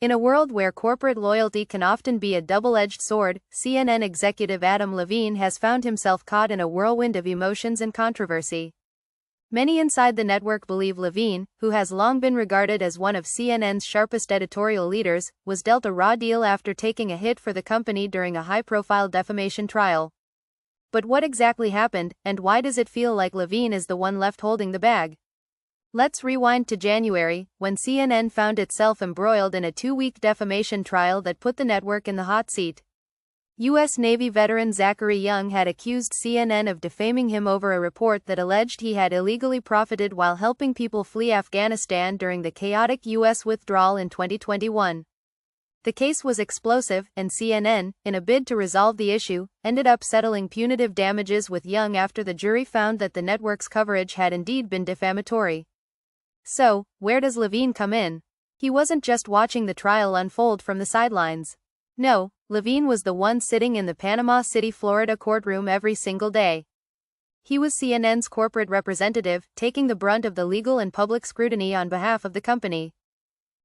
In a world where corporate loyalty can often be a double-edged sword, CNN executive Adam Levine has found himself caught in a whirlwind of emotions and controversy. Many inside the network believe Levine, who has long been regarded as one of CNN's sharpest editorial leaders, was dealt a raw deal after taking a hit for the company during a high-profile defamation trial. But what exactly happened, and why does it feel like Levine is the one left holding the bag? Let's rewind to January, when CNN found itself embroiled in a 2-week defamation trial that put the network in the hot seat. U.S. Navy veteran Zachary Young had accused CNN of defaming him over a report that alleged he had illegally profited while helping people flee Afghanistan during the chaotic U.S. withdrawal in 2021. The case was explosive, and CNN, in a bid to resolve the issue, ended up settling punitive damages with Young after the jury found that the network's coverage had indeed been defamatory. So, where does Levine come in? He wasn't just watching the trial unfold from the sidelines. No, Levine was the one sitting in the Panama City, Florida courtroom every single day. He was CNN's corporate representative, taking the brunt of the legal and public scrutiny on behalf of the company.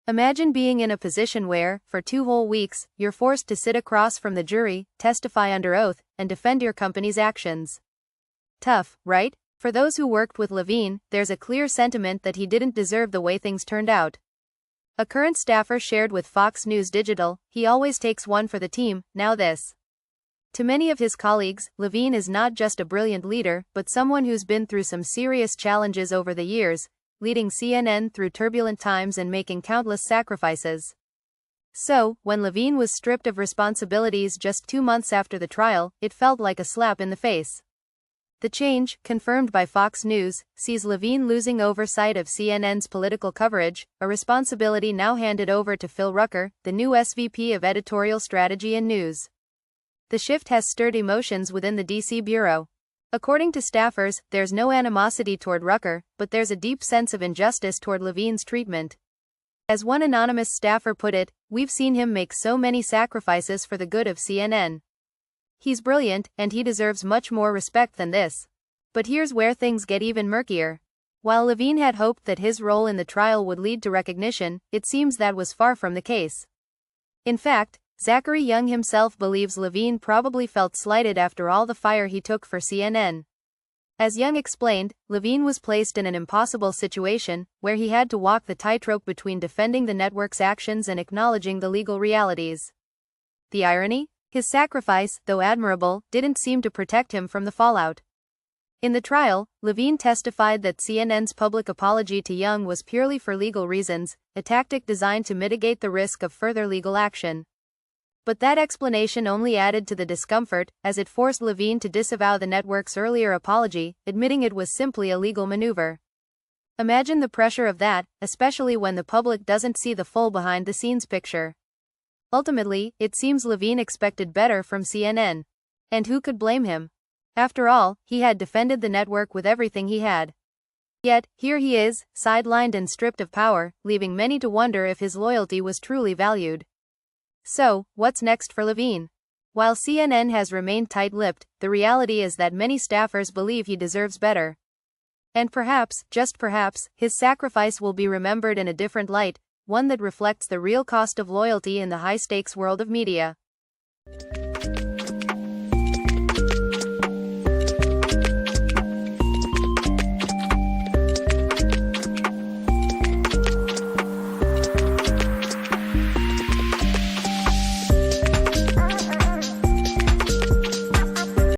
Imagine being in a position where, for 2 whole weeks, you're forced to sit across from the jury, testify under oath, and defend your company's actions. Tough, right? For those who worked with Levine, there's a clear sentiment that he didn't deserve the way things turned out. A current staffer shared with Fox News Digital, "He always takes one for the team, now this." To many of his colleagues, Levine is not just a brilliant leader, but someone who's been through some serious challenges over the years, leading CNN through turbulent times and making countless sacrifices. So, when Levine was stripped of responsibilities just 2 months after the trial, it felt like a slap in the face. The change, confirmed by Fox News, sees Levine losing oversight of CNN's political coverage, a responsibility now handed over to Phil Rucker, the new SVP of Editorial Strategy and News. The shift has stirred emotions within the DC bureau. According to staffers, there's no animosity toward Rucker, but there's a deep sense of injustice toward Levine's treatment. As one anonymous staffer put it, "We've seen him make so many sacrifices for the good of CNN. He's brilliant, and he deserves much more respect than this." But here's where things get even murkier. While Levine had hoped that his role in the trial would lead to recognition, it seems that was far from the case. In fact, Zachary Young himself believes Levine probably felt slighted after all the fire he took for CNN. As Young explained, Levine was placed in an impossible situation, where he had to walk the tightrope between defending the network's actions and acknowledging the legal realities. The irony? His sacrifice, though admirable, didn't seem to protect him from the fallout. In the trial, Levine testified that CNN's public apology to Young was purely for legal reasons, a tactic designed to mitigate the risk of further legal action. But that explanation only added to the discomfort, as it forced Levine to disavow the network's earlier apology, admitting it was simply a legal maneuver. Imagine the pressure of that, especially when the public doesn't see the full behind-the-scenes picture. Ultimately, it seems Levine expected better from CNN. And who could blame him? After all, he had defended the network with everything he had. Yet, here he is, sidelined and stripped of power, leaving many to wonder if his loyalty was truly valued. So, what's next for Levine? While CNN has remained tight-lipped, the reality is that many staffers believe he deserves better. And perhaps, just perhaps, his sacrifice will be remembered in a different light, one that reflects the real cost of loyalty in the high-stakes world of media.